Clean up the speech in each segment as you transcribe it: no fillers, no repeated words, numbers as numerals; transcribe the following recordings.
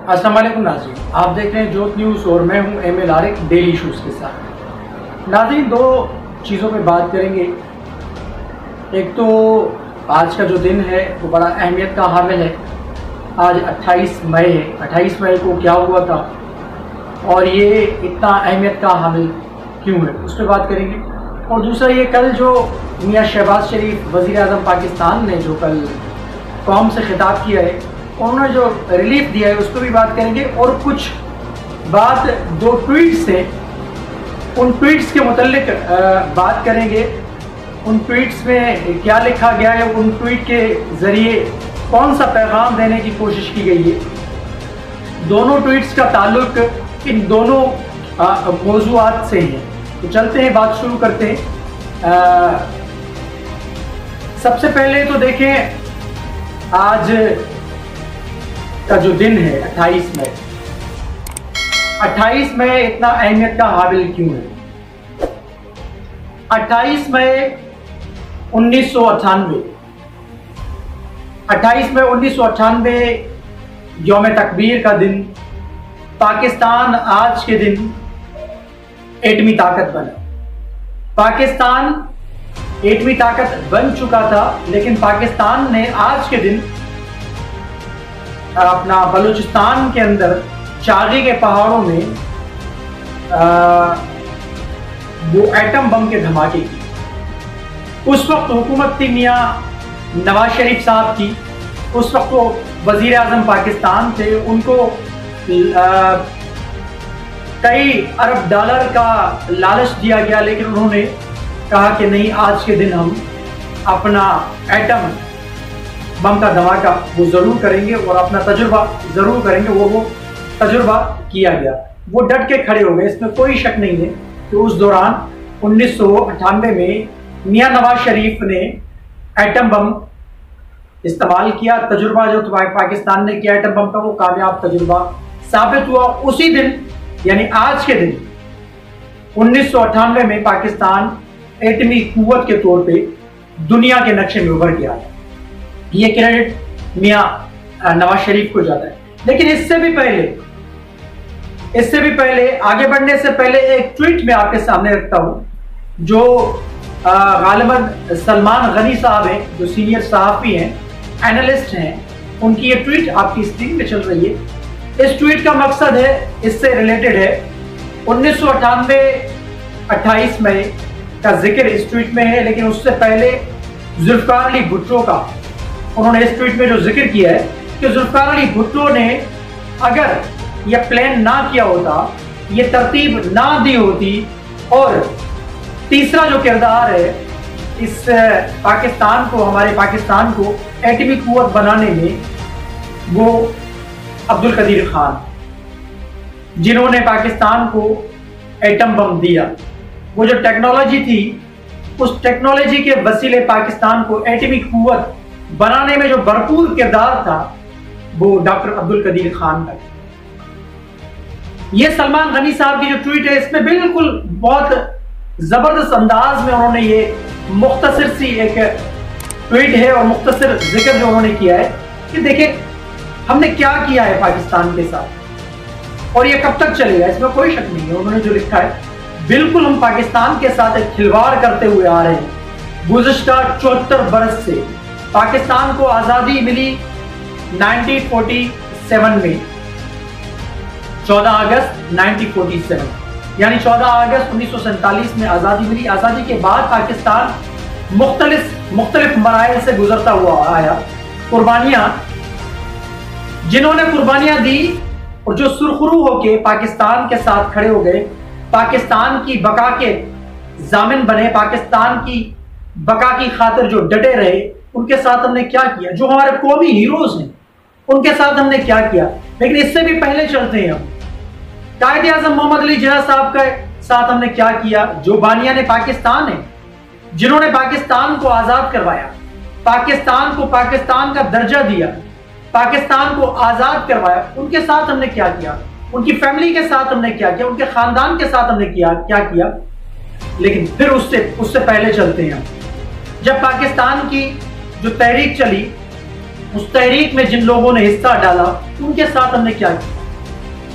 अस्सलाम वालेकुम नाज़रीन, आप देख रहे हैं जोत न्यूज़ और मैं हूं एम.एल. आरिफ डेली इशूज़ के साथ। नाज़रीन, दो चीज़ों पे बात करेंगे। एक तो आज का जो दिन है वो बड़ा अहमियत का हामिल है। आज 28 मई है। 28 मई को क्या हुआ था और ये इतना अहमियत का हामिल क्यों है, उस पर बात करेंगे। और दूसरा ये कल जो मियाँ शहबाज शरीफ वज़ीर आज़म पाकिस्तान ने जो कल कौम से खिताब किया है, उन्होंने जो रिलीफ दिया है उस पर भी बात करेंगे। और कुछ बात दो ट्वीट्स हैं, उन ट्वीट्स के मुतल्लिक बात करेंगे। उन ट्वीट्स में क्या लिखा गया है, उन ट्वीट के ज़रिए कौन सा पैगाम देने की कोशिश की गई है। दोनों ट्वीट्स का ताल्लुक इन दोनों मौज़ूआत से हैं। तो चलते हैं, बात शुरू करते हैं। सबसे पहले तो देखें, आज का जो दिन है 28 मई, 28 मई इतना अहमियत का हामिल क्यों है? 28 मई 1998, 28 मई 1998 यौम तकबीर का दिन। पाकिस्तान आज के दिन एटमी ताकत बना। पाकिस्तान एटमी ताकत बन चुका था, लेकिन पाकिस्तान ने आज के दिन अपना बलूचिस्तान के अंदर चागी के पहाड़ों में वो एटम बम के धमाके की। उस वक्त हुकूमत थी मियाँ नवाज शरीफ साहब की। उस वक्त वो वजीर आज़म पाकिस्तान थे। उनको कई अरब डॉलर का लालच दिया गया, लेकिन उन्होंने कहा कि नहीं, आज के दिन हम अपना एटम बम का धमाका वो ज़रूर करेंगे और अपना तजुर्बा ज़रूर करेंगे। वो तजुर्बा किया गया। वो डट के खड़े हो गए, इसमें कोई शक नहीं है कि उस दौरान 1998 में मियाँ नवाज शरीफ ने एटम बम इस्तेमाल किया। तजुर्बा जो पाकिस्तान ने किया एटम बम का, वो कामयाब तजुर्बा साबित हुआ। उसी दिन यानी आज के दिन 1998 में पाकिस्तान एटमी कुव्वत के तौर पे दुनिया के नक्शे में उभर गया है। ये क्रेडिट मियाँ नवाज शरीफ को जाता है। लेकिन इससे भी पहले आगे बढ़ने से पहले एक ट्वीट में आपके सामने रखता हूं, जो गालिबन सलमान गनी साहब हैं, जो सीनियर सहाफ़ी हैं, एनालिस्ट हैं। उनकी ये ट्वीट आपकी स्क्रीन पे चल रही है। इस ट्वीट का मकसद है, इससे रिलेटेड है। 1998 28 मई का जिक्र इस ट्वीट में है, लेकिन उससे पहले जुल्फ़िकार अली भुट्टो का उन्होंने इस ट्वीट में जो जिक्र किया है कि जुल्फ़िकार अली भुट्टो ने अगर यह प्लान ना किया होता, ये तरतीब ना दी होती, और तीसरा जो किरदार है इस पाकिस्तान को, हमारे पाकिस्तान को एटमी कुव्वत बनाने में, वो अब्दुल कदीर खान, जिन्होंने पाकिस्तान को एटम बम दिया। वो जो टेक्नोलॉजी थी, उस टेक्नोलॉजी के वसीले पाकिस्तान को एटमी कुव्वत बनाने में जो भरपूर किरदार था, वो डॉक्टर अब्दुल कदीर खान का। ये सलमान गनी साहब की जो ट्वीट है, इसमें बिल्कुल बहुत जबरदस्त अंदाज में उन्होंने ये मुख्तसर सी एक ट्वीट है और मुख्तसर जिक्र जो उन्होंने किया है कि देखिए हमने क्या किया है पाकिस्तान के साथ और ये कब तक चलेगा, इसमें कोई शक नहीं है। उन्होंने जो लिखा है, बिल्कुल हम पाकिस्तान के साथ एक खिलवाड़ करते हुए आ रहे हैं। गुज़िश्ता 74 बरस से पाकिस्तान को आज़ादी मिली 1947 में, 14 अगस्त 1947, यानी 14 अगस्त 1947 में आज़ादी मिली। आज़ादी के बाद पाकिस्तान मुख्तलिफ मराइल से गुजरता हुआ आया। कुर्बानियां, जिन्होंने कुर्बानियां दी और जो सुरखरू होके पाकिस्तान के साथ खड़े हो गए, पाकिस्तान की बका के जामिन बने, पाकिस्तान की बका की खातिर जो डटे रहे, उनके साथ हमने क्या किया। जो हमारे कौमी हीरोज हैं, उनके साथ हमने क्या किया। लेकिन इससे भी पहले चलते हैं हम, कायदे आज़म मोहम्मद अली जिन्ना साहब के साथ हमने क्या किया, जो बानियाने पाकिस्तान है, जिन्होंने पाकिस्तान को आजाद करवाया, पाकिस्तान को पाकिस्तान का दर्जा दिया, पाकिस्तान को आजाद करवाया, उनके साथ हमने क्या किया, उनकी फैमिली के साथ हमने क्या किया, उनके खानदान के साथ हमने क्या किया। लेकिन फिर उससे पहले चलते हैं हम, जब पाकिस्तान की जो तहरीक चली, उस तहरीक में जिन लोगों ने हिस्सा डाला, उनके साथ हमने क्या किया।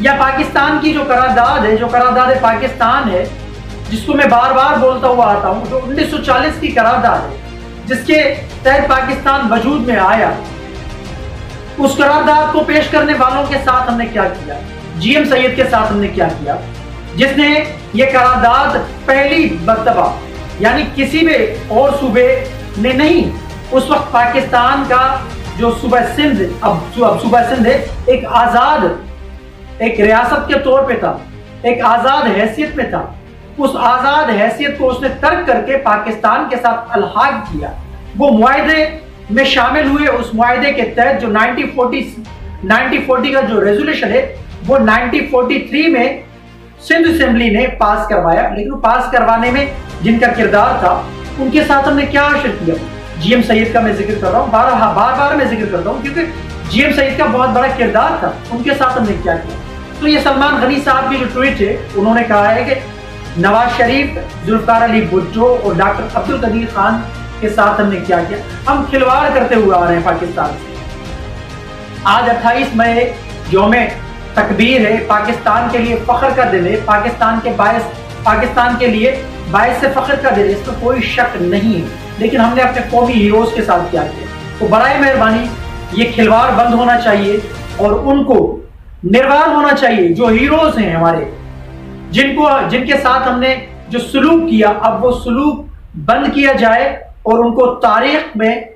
या पाकिस्तान की जो करारदाद है, जो करारदाद पाकिस्तान है, जिसको मैं बार बार बोलता हुआ आता हूं, जो 1940 की करारदाद है, जिसके तहत पाकिस्तान वजूद में आया, उस करारदाद को पेश करने वालों के साथ हमने क्या किया, जीएम सैयद के साथ हमने क्या किया, जिसने ये करारदाद पहली मर्तबा यानी किसी भी और सूबे ने नहीं, उस वक्त पाकिस्तान का जो सूबा सिंध, अब सूबा सिंध है, एक आजाद, एक रियासत के तौर पे था, एक आजाद हैसियत में था। उस आजाद हैसियत को उसने तर्क करके पाकिस्तान के साथ अलहाक किया। वो मुआहदे में शामिल हुए। उस मुआहदे के तहत जो 1940 का जो रेजोल्यूशन है, वो 1943 में सिंध असेंबली ने पास करवाया। लेकिन पास करवाने में जिनका किरदार था, उनके साथ हमने क्या हासिल किया? जीएम सैयद का मैं जिक्र कर रहा हूँ, बार बार मैं जिक्र करता हूँ, क्योंकि जीएम सैयद का बहुत बड़ा किरदार था। उनके साथ हमने क्या किया? तो ये सलमान गनी साहब की जो ट्वीट है, उन्होंने कहा है कि नवाज शरीफ, जुल्फिकार अली भुट्टो और डॉक्टर अब्दुल कदीर खान के साथ हमने क्या किया? हम खिलवाड़ करते हुए आ रहे हैं पाकिस्तान से। आज 28 मई यौम तकबीर है, पाकिस्तान के लिए फख्र का दिन है, पाकिस्तान के लिए बायस से फख्र का दिन है, इसमें कोई शक नहीं है। लेकिन हमने अपने कौमी हीरोज के साथ क्या किया? तो बराए मेहरबानी ये खिलवाड़ बंद होना चाहिए और उनको निर्वाण होना चाहिए। जो हीरोज हैं हमारे, जिनके साथ हमने जो सलूक किया, अब वो सलूक बंद किया जाए और उनको तारीख में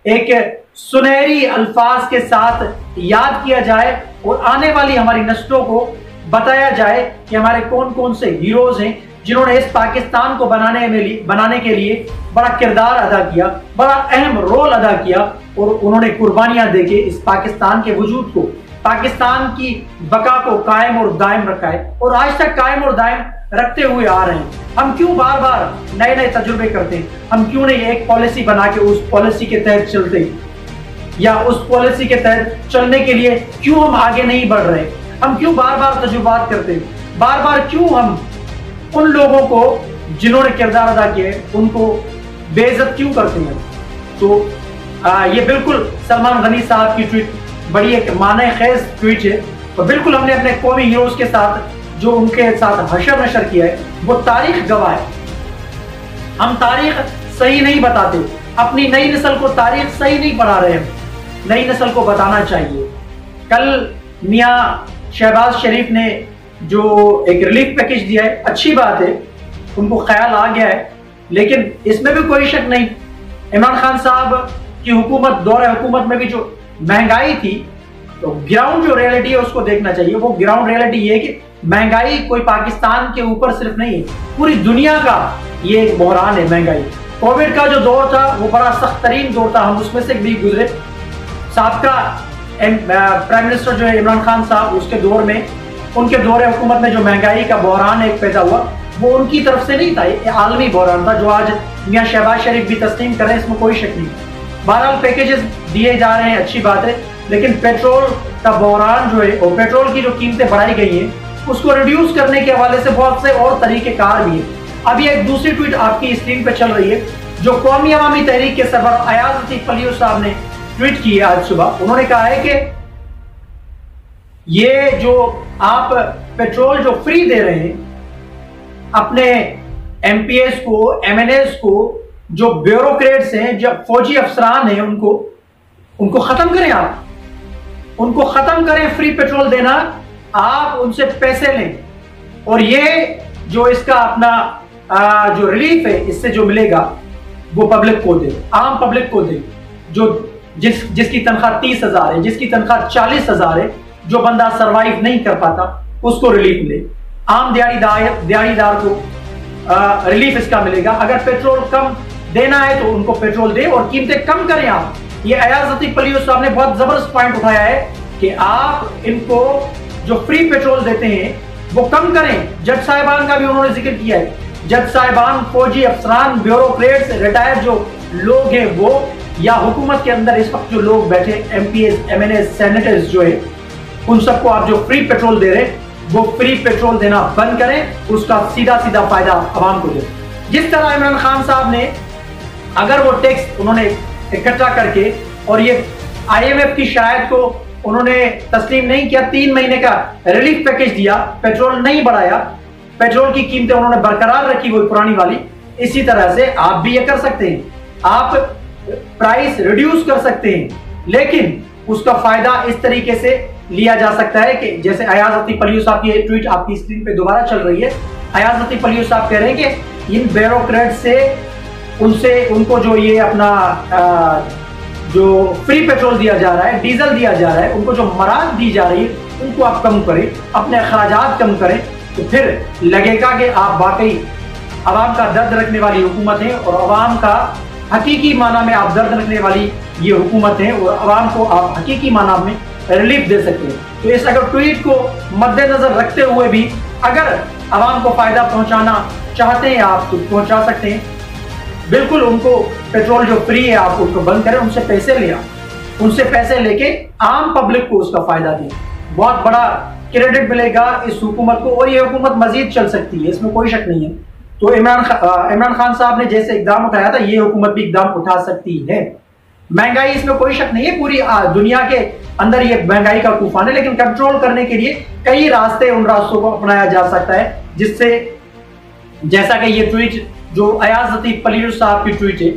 एक सुनहरी अल्फाज के साथ याद किया जाए और आने वाली हमारी नस्लों को बताया जाए कि हमारे कौन कौन से हीरोज हैं जिन्होंने इस पाकिस्तान को बनाने के लिए बड़ा किरदार अदा किया, बड़ा अहम रोल अदा किया और उन्होंने कुर्बानियां देके इस पाकिस्तान के वजूद को, पाकिस्तान की बका को कायम और दायम रखा है और आज तक कायम और दायम रखते हुए आ रहे हैं। हम क्यों बार बार नए नए तजुर्बे करते हैं? हम क्यों नहीं एक पॉलिसी बना के उस पॉलिसी के तहत चलते हैं, या उस पॉलिसी के तहत चलने के लिए क्यों हम आगे नहीं बढ़ रहे? हम क्यों बार बार तजुर्बात करते हैं? बार बार क्यों हम उन लोगों को जिन्होंने किरदार अदा किए उनको बेइज्जत क्यों करते हैं? तो ये बिल्कुल सलमान गनी साहब की ट्वीट बड़ी एक माने खेज ट्वीट है और बिल्कुल हमने अपने कौमी हीरोज के साथ जो उनके साथ हशर नशर किया है, वो तारीख गवाह है। हम तारीख सही नहीं बताते, अपनी नई नस्ल को तारीख सही नहीं पढ़ा रहे हैं, नई नस्ल को बताना चाहिए। कल मियां शहबाज शरीफ ने जो एक रिलीफ पैकेज दिया है, अच्छी बात है, उनको ख्याल आ गया है, लेकिन इसमें भी कोई शक नहीं, इमरान खान साहब की हुकूमत, दौरे हुकूमत में भी जो महंगाई थी, तो ग्राउंड जो रियलिटी है उसको देखना चाहिए। वो ग्राउंड रियलिटी ये है कि महंगाई कोई पाकिस्तान के ऊपर सिर्फ नहीं है, पूरी दुनिया का ये एक बहरान है महंगाई। कोविड का जो दौर था वो बड़ा सख्त तरीन दौर था, हम उसमें से भी गुजरे। साबका प्राइम मिनिस्टर जो है इमरान खान साहब, उसके दौर में, उनके दौरे हुकूमत में जो महंगाई का बहरान एक पैदा हुआ, वो उनकी तरफ से नहीं था, ये आलमी बहरान था, जो आज मियां शहबाज शरीफ भी तस्लीम करें, इसमें कोई शक नहीं। बहरहाल पैकेजेस दिए जा रहे हैं, अच्छी बात है, लेकिन पेट्रोल का बहरान जो है और पेट्रोल की जो कीमतें बढ़ाई गई हैं, उसको रिड्यूस करने के हवाले से बहुत से और तरीकेकार भी है। अभी एक दूसरी ट्वीट आपकी स्क्रीन पे चल रही है, जो कौमी अवामी तहरीक के सरबराह अयाज लतीफ फलीह साहब ने ट्वीट की है आज सुबह। उन्होंने कहा है कि ये जो आप पेट्रोल जो फ्री दे रहे हैं अपने एमपीएस को, एमएनएस को, जो ब्यूरोक्रेट्स हैं, जो फौजी अफसरान हैं, उनको खत्म करें। आप उनको खत्म करें फ्री पेट्रोल देना, आप उनसे पैसे लें और ये जो इसका अपना जो रिलीफ है, इससे जो मिलेगा वो पब्लिक को दे, आम पब्लिक को दे, जो जिसकी तनख्वाह 30,000 है, जिसकी तनख्वाह 40,000 है, जो बंदा सरवाइव नहीं कर पाता, उसको रिलीफ ले। आम दिहाड़ीदार को रिलीफ इसका मिलेगा। अगर पेट्रोल कम देना है तो उनको पेट्रोल दे और कीमतें कम करें आप। ये अयाज लतीफ फलीह साहब ने बहुत जबरदस्त पॉइंट उठाया है कि आप इनको जो फ्री पेट्रोल देते हैं वो कम करें। जज साहिबान का भी उन्होंने जिक्र किया है, जज साहिबान, फौजी अफसरान, ब्यूरोक्रेट्स, रिटायर्ड जो लोग हैं वो, या हुकूमत के अंदर इस वक्त जो लोग बैठे, एमपीएस, एमएनएस, सेनेटर्स जो है, उन सबको आप जो फ्री पेट्रोल दे रहे हैं वो फ्री पेट्रोल देना बंद करें, उसका सीधा सीधा फायदा आवाम को दे। जिस तरह इमरान खान साहब ने, अगर वो टैक्स उन्होंने इकट्ठा करके और ये आईएमएफ की शराइत को उन्होंने तस्लीम नहीं किया, 3 महीने का रिलीफ पैकेज दिया, पेट्रोल नहीं बढ़ाया, पेट्रोल की कीमतें उन्होंने बरकरार रखी वो पुरानी वाली। इसी तरह से आप भी ये कर सकते हैं, आप प्राइस रिड्यूस कर सकते हैं, लेकिन उसका फायदा इस तरीके से लिया जा सकता है कि जैसे अयाज लतीफ पलियो साहब की ट्वीट आपकी स्क्रीन पे दोबारा चल रही है। अयाज लतीफ पलियो साहब कह रहे हैं कि इन ब्यूरोक्रेट से उनको जो ये अपना जो फ्री पेट्रोल दिया जा रहा है, डीजल दिया जा रहा है, उनको जो मराद दी जा रही है, उनको आप कम करें, अपने अखराजात कम करें, तो फिर लगेगा कि आप वाकई आवाम का दर्द रखने वाली हुकूमत है और आवाम का हकीकी माना में आप दर्द रखने वाली ये हुकूमत है और आवाम को आप हकीकी माना में रिलीफ दे सकते हैं। तो इस अगर ट्वीट को मद्देनजर रखते हुए भी अगर आवाम को फायदा पहुंचाना चाहते हैं आप तो पहुंचा सकते हैं। बिल्कुल उनको पेट्रोल जो फ्री है आप उसको बंद करें, उनसे पैसे ले आओ, उनसे पैसे लेके आम पब्लिक को उसका फायदा दें, बहुत बड़ा क्रेडिट मिलेगा इस हुकूमत को और ये हुकूमत मजीद चल सकती है, इसमें कोई शक नहीं है। तो इमरान खान साहब ने जैसे इकदाम उठाया था ये हुकूमत भी इकदाम उठा सकती है। महंगाई, इसमें कोई शक नहीं है, पूरी दुनिया के अंदर ये महंगाई का तूफान है, लेकिन कंट्रोल करने के लिए कई रास्ते, उन रास्तों को अपनाया जा सकता है जिससे, जैसा कि ये ट्वीट जो अयाज लतीफ पलियो साहब की ट्वीट है,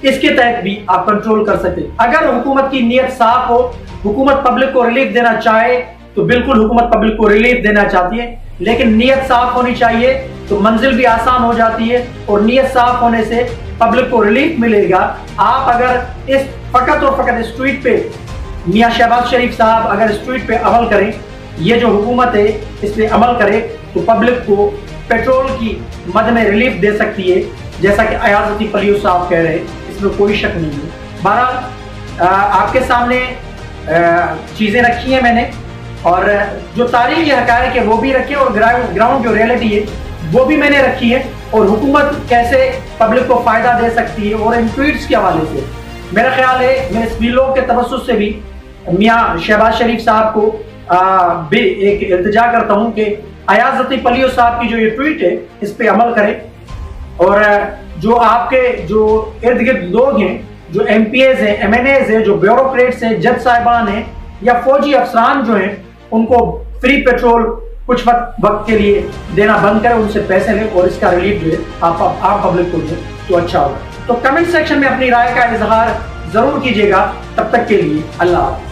इसके तहत भी आप कंट्रोल कर सकते हैं। अगर हुकूमत की नीयत साफ हो, हुकूमत पब्लिक को रिलीफ देना चाहे तो बिल्कुल हुकूमत पब्लिक को रिलीफ देना चाहती है, लेकिन नीयत साफ होनी चाहिए तो मंजिल भी आसान हो जाती है और नीयत साफ होने से पब्लिक को रिलीफ मिलेगा। आप अगर इस फकत और फकत इस ट्वीट पे मियां शहबाज शरीफ साहब अगर इस ट्वीट पे अमल करें, ये जो हुकूमत है इस पे अमल करे तो पब्लिक को पेट्रोल की मद में रिलीफ दे सकती है, जैसा कि अयाज लतीफ पलियो साहब कह रहे हैं, इसमें कोई शक नहीं है। बहरहाल आपके सामने चीजें रखी हैं मैंने और जो तारीखी हकायक है वो भी रखे और ग्राउंड जो रियलिटी है वो भी मैंने रखी है और हुकूमत कैसे पब्लिक को फायदा दे सकती है। और इन ट्वीट्स के हवाले से मेरा ख्याल है मैं इस वीडियो के तवज्जुह से भी मियां शहबाज शरीफ साहब को भी एक इल्तिजा करता हूं कि अयाज लतीफ पलियो साहब की जो ये ट्वीट है इस पे अमल करें और जो आपके जो इर्द गिर्द लोग हैं, जो MPAs हैं, MNAs हैं, जो ब्यूरोक्रेट्स हैं, जज साहिबान हैं या फौजी अफसरान जो हैं, उनको फ्री पेट्रोल कुछ वक्त के लिए देना बंद करें, उनसे पैसे लें और इसका रिलीफ जो है आप पब्लिक को दें तो अच्छा होगा। तो कमेंट सेक्शन में अपनी राय का इजहार जरूर कीजिएगा। तब तक के लिए अल्लाह।